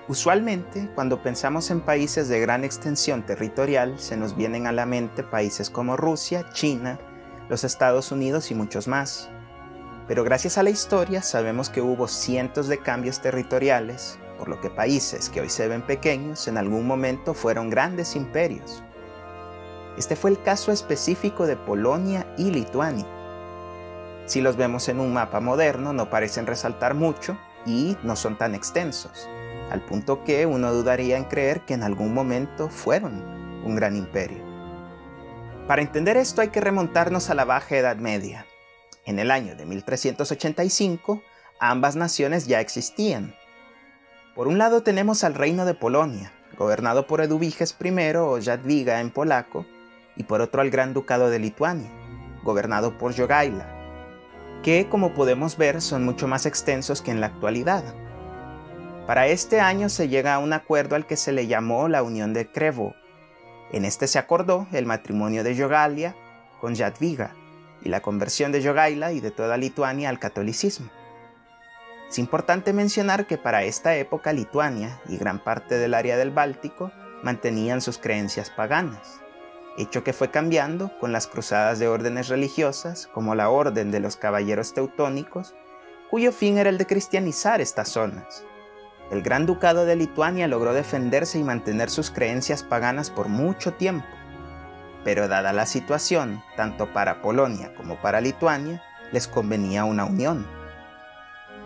Usualmente, cuando pensamos en países de gran extensión territorial, se nos vienen a la mente países como Rusia, China, los Estados Unidos y muchos más. Pero gracias a la historia sabemos que hubo cientos de cambios territoriales, por lo que países que hoy se ven pequeños en algún momento fueron grandes imperios. Este fue el caso específico de Polonia y Lituania. Si los vemos en un mapa moderno no parecen resaltar mucho y no son tan extensos, al punto que uno dudaría en creer que en algún momento fueron un gran imperio. Para entender esto hay que remontarnos a la Baja Edad Media. En el año de 1385, ambas naciones ya existían. Por un lado tenemos al Reino de Polonia, gobernado por Eduviges I o Jadwiga en polaco, y por otro al Gran Ducado de Lituania, gobernado por Jogaila, que como podemos ver son mucho más extensos que en la actualidad. Para este año se llega a un acuerdo al que se le llamó la Unión de Krėvė. En este se acordó el matrimonio de Jogaila con Jadwiga y la conversión de Jogaila y de toda Lituania al catolicismo. Es importante mencionar que para esta época Lituania y gran parte del área del Báltico mantenían sus creencias paganas, hecho que fue cambiando con las cruzadas de órdenes religiosas como la Orden de los Caballeros Teutónicos, cuyo fin era el de cristianizar estas zonas. El Gran Ducado de Lituania logró defenderse y mantener sus creencias paganas por mucho tiempo, pero dada la situación, tanto para Polonia como para Lituania, les convenía una unión.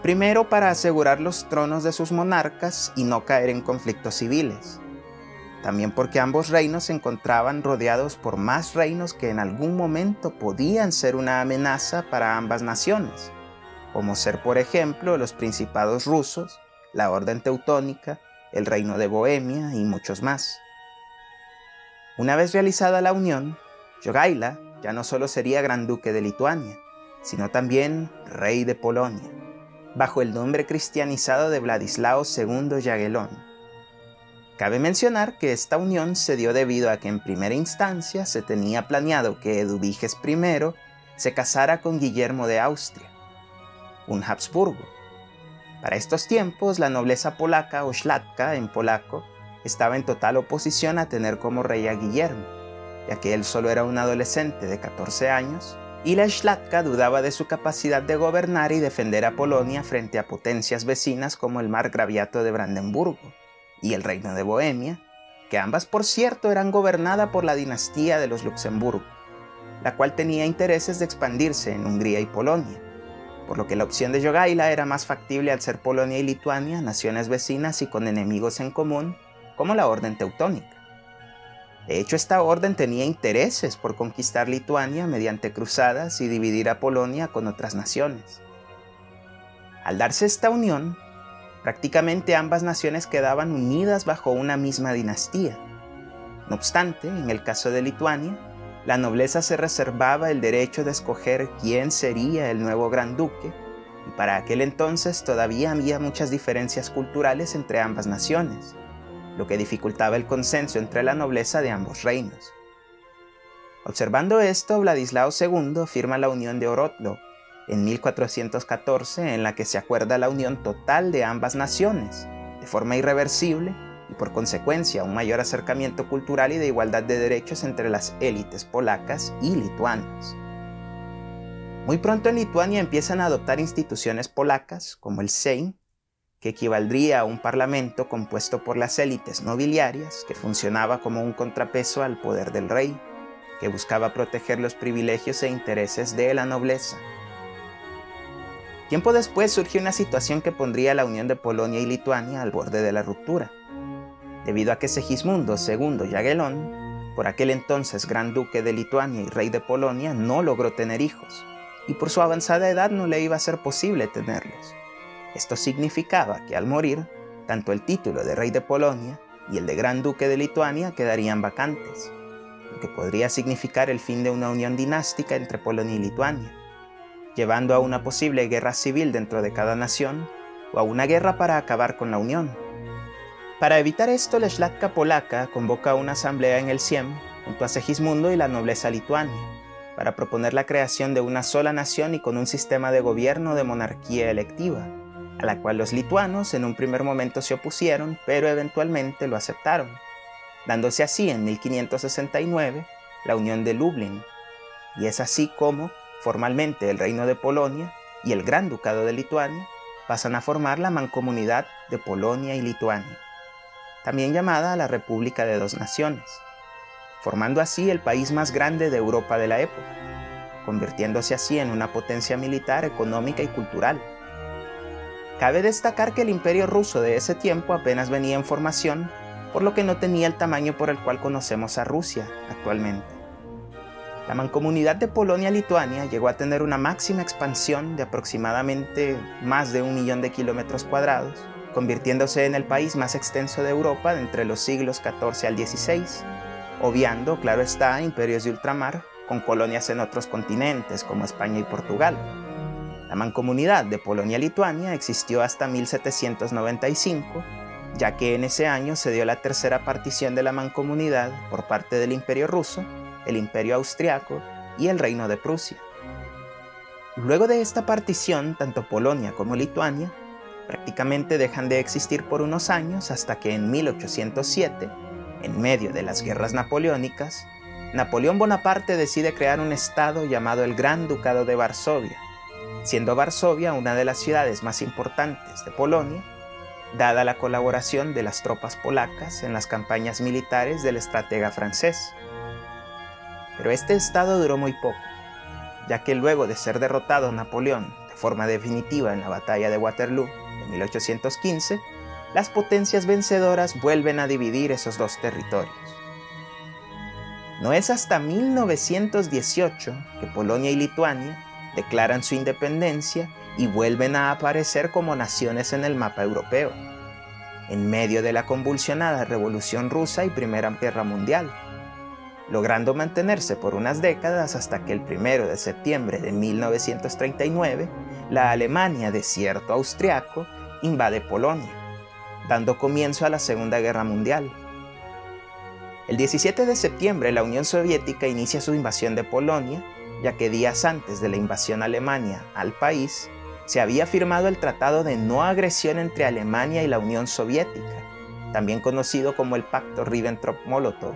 Primero para asegurar los tronos de sus monarcas y no caer en conflictos civiles. También porque ambos reinos se encontraban rodeados por más reinos que en algún momento podían ser una amenaza para ambas naciones, como ser por ejemplo los principados rusos, la Orden Teutónica, el Reino de Bohemia y muchos más. Una vez realizada la unión, Jogaila ya no solo sería Gran Duque de Lituania, sino también Rey de Polonia, bajo el nombre cristianizado de Vladislao II Jagellón. Cabe mencionar que esta unión se dio debido a que en primera instancia se tenía planeado que Eduviges I se casara con Guillermo de Austria, un Habsburgo. Para estos tiempos, la nobleza polaca o szlachta en polaco estaba en total oposición a tener como rey a Guillermo, ya que él solo era un adolescente de 14 años, y la szlachta dudaba de su capacidad de gobernar y defender a Polonia frente a potencias vecinas como el margraviato de Brandenburgo y el Reino de Bohemia, que ambas por cierto eran gobernadas por la dinastía de los Luxemburgo, la cual tenía intereses de expandirse en Hungría y Polonia, por lo que la opción de Jogaila era más factible al ser Polonia y Lituania naciones vecinas y con enemigos en común, como la Orden Teutónica. De hecho, esta orden tenía intereses por conquistar Lituania mediante cruzadas y dividir a Polonia con otras naciones. Al darse esta unión, prácticamente ambas naciones quedaban unidas bajo una misma dinastía. No obstante, en el caso de Lituania, la nobleza se reservaba el derecho de escoger quién sería el nuevo gran duque, y para aquel entonces todavía había muchas diferencias culturales entre ambas naciones, lo que dificultaba el consenso entre la nobleza de ambos reinos. Observando esto, Vladislao II firma la Unión de Orodno en 1414, en la que se acuerda la unión total de ambas naciones, de forma irreversible, y por consecuencia un mayor acercamiento cultural y de igualdad de derechos entre las élites polacas y lituanas. Muy pronto en Lituania empiezan a adoptar instituciones polacas, como el Sejm, que equivaldría a un parlamento compuesto por las élites nobiliarias, que funcionaba como un contrapeso al poder del rey, que buscaba proteger los privilegios e intereses de la nobleza. Tiempo después surge una situación que pondría la unión de Polonia y Lituania al borde de la ruptura, debido a que Segismundo II Jagellón, por aquel entonces Gran Duque de Lituania y Rey de Polonia, no logró tener hijos, y por su avanzada edad no le iba a ser posible tenerlos. Esto significaba que al morir, tanto el título de Rey de Polonia y el de Gran Duque de Lituania quedarían vacantes, lo que podría significar el fin de una unión dinástica entre Polonia y Lituania, llevando a una posible guerra civil dentro de cada nación o a una guerra para acabar con la unión. Para evitar esto, la szlachta polaca convoca una asamblea en el Sejm junto a Segismundo y la nobleza lituania, para proponer la creación de una sola nación y con un sistema de gobierno de monarquía electiva, a la cual los lituanos en un primer momento se opusieron, pero eventualmente lo aceptaron, dándose así en 1569 la Unión de Lublin, y es así como, formalmente, el Reino de Polonia y el Gran Ducado de Lituania pasan a formar la Mancomunidad de Polonia y Lituania, también llamada la República de Dos Naciones, formando así el país más grande de Europa de la época, convirtiéndose así en una potencia militar, económica y cultural. Cabe destacar que el Imperio ruso de ese tiempo apenas venía en formación, por lo que no tenía el tamaño por el cual conocemos a Rusia actualmente. La Mancomunidad de Polonia-Lituania llegó a tener una máxima expansión de aproximadamente más de 1 millón de kilómetros cuadrados, convirtiéndose en el país más extenso de Europa entre los siglos XIV al XVI, obviando, claro está, imperios de ultramar, con colonias en otros continentes como España y Portugal. La Mancomunidad de Polonia-Lituania existió hasta 1795, ya que en ese año se dio la tercera partición de la Mancomunidad por parte del Imperio ruso, el Imperio austriaco y el Reino de Prusia. Luego de esta partición, tanto Polonia como Lituania prácticamente dejan de existir por unos años hasta que en 1807, en medio de las guerras napoleónicas, Napoleón Bonaparte decide crear un estado llamado el Gran Ducado de Varsovia, siendo Varsovia una de las ciudades más importantes de Polonia, dada la colaboración de las tropas polacas en las campañas militares del estratega francés. Pero este estado duró muy poco, ya que luego de ser derrotado Napoleón de forma definitiva en la batalla de Waterloo de 1815, las potencias vencedoras vuelven a dividir esos dos territorios. No es hasta 1918 que Polonia y Lituania declaran su independencia y vuelven a aparecer como naciones en el mapa europeo, en medio de la convulsionada Revolución Rusa y Primera Guerra Mundial, logrando mantenerse por unas décadas hasta que el 1 de septiembre de 1939 la Alemania desierto austriaco invade Polonia, dando comienzo a la Segunda Guerra Mundial. El 17 de septiembre la Unión Soviética inicia su invasión de Polonia, ya que días antes de la invasión alemana al país, se había firmado el Tratado de No Agresión entre Alemania y la Unión Soviética, también conocido como el Pacto Ribbentrop-Molotov.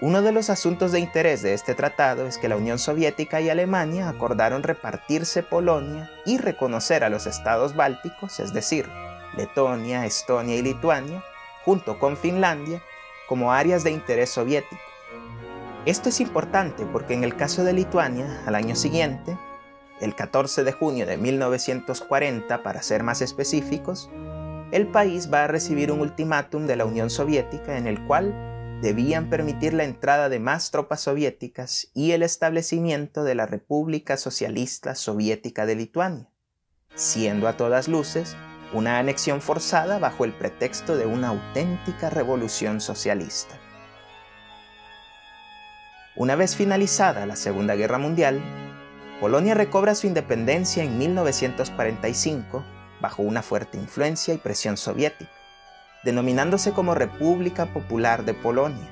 Uno de los asuntos de interés de este tratado es que la Unión Soviética y Alemania acordaron repartirse Polonia y reconocer a los estados bálticos, es decir, Letonia, Estonia y Lituania, junto con Finlandia, como áreas de interés soviético. Esto es importante porque en el caso de Lituania, al año siguiente, el 14 de junio de 1940, para ser más específicos, el país va a recibir un ultimátum de la Unión Soviética en el cual debían permitir la entrada de más tropas soviéticas y el establecimiento de la República Socialista Soviética de Lituania, siendo a todas luces una anexión forzada bajo el pretexto de una auténtica revolución socialista. Una vez finalizada la Segunda Guerra Mundial, Polonia recobra su independencia en 1945 bajo una fuerte influencia y presión soviética, denominándose como República Popular de Polonia,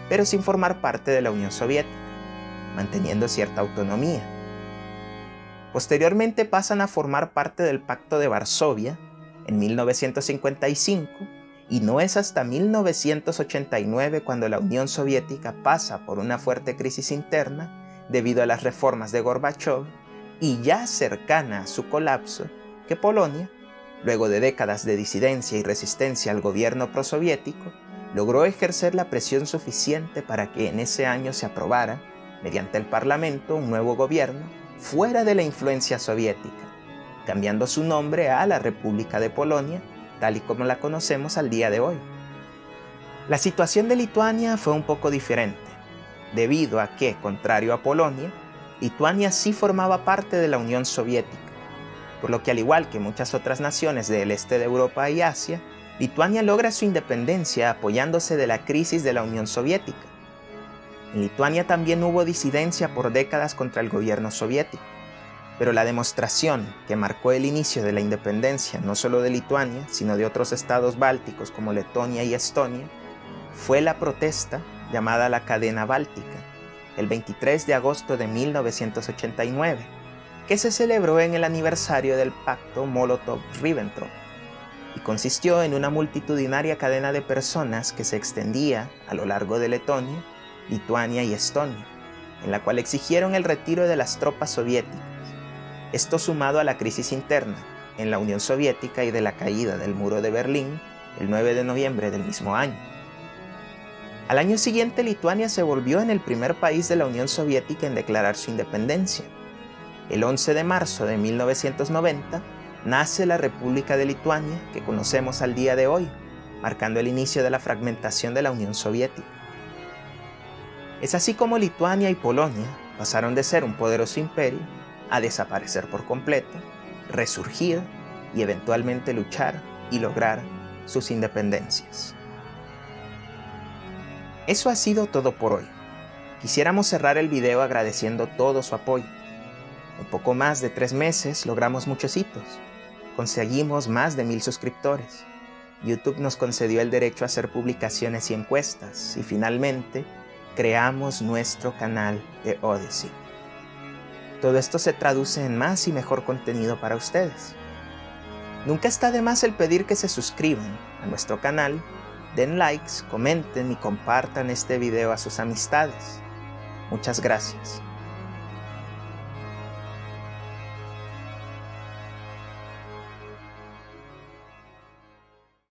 pero sin formar parte de la Unión Soviética, manteniendo cierta autonomía. Posteriormente pasan a formar parte del Pacto de Varsovia en 1955 y no es hasta 1989 cuando la Unión Soviética pasa por una fuerte crisis interna debido a las reformas de Gorbachov y ya cercana a su colapso que Polonia, luego de décadas de disidencia y resistencia al gobierno prosoviético, logró ejercer la presión suficiente para que en ese año se aprobara, mediante el Parlamento, un nuevo gobierno fuera de la influencia soviética, cambiando su nombre a la República de Polonia, tal y como la conocemos al día de hoy. La situación de Lituania fue un poco diferente, debido a que, contrario a Polonia, Lituania sí formaba parte de la Unión Soviética, por lo que al igual que muchas otras naciones del este de Europa y Asia, Lituania logra su independencia apoyándose de la crisis de la Unión Soviética. En Lituania también hubo disidencia por décadas contra el gobierno soviético, pero la demostración que marcó el inicio de la independencia no solo de Lituania, sino de otros estados bálticos como Letonia y Estonia, fue la protesta llamada la Cadena Báltica, el 23 de agosto de 1989, que se celebró en el aniversario del pacto Molotov-Ribbentrop y consistió en una multitudinaria cadena de personas que se extendía a lo largo de Letonia, Lituania y Estonia, en la cual exigieron el retiro de las tropas soviéticas. Esto sumado a la crisis interna en la Unión Soviética y de la caída del muro de Berlín el 9 de noviembre del mismo año. Al año siguiente, Lituania se volvió en el primer país de la Unión Soviética en declarar su independencia. El 11 de marzo de 1990 nace la República de Lituania, que conocemos al día de hoy, marcando el inicio de la fragmentación de la Unión Soviética. Es así como Lituania y Polonia pasaron de ser un poderoso imperio a desaparecer por completo, resurgir y eventualmente luchar y lograr sus independencias. Eso ha sido todo por hoy. Quisiéramos cerrar el video agradeciendo todo su apoyo. En poco más de 3 meses logramos muchos hitos. Conseguimos más de 1000 suscriptores. YouTube nos concedió el derecho a hacer publicaciones y encuestas. Y finalmente, creamos nuestro canal de Odyssey. Todo esto se traduce en más y mejor contenido para ustedes. Nunca está de más el pedir que se suscriban a nuestro canal, den likes, comenten y compartan este video a sus amistades. Muchas gracias.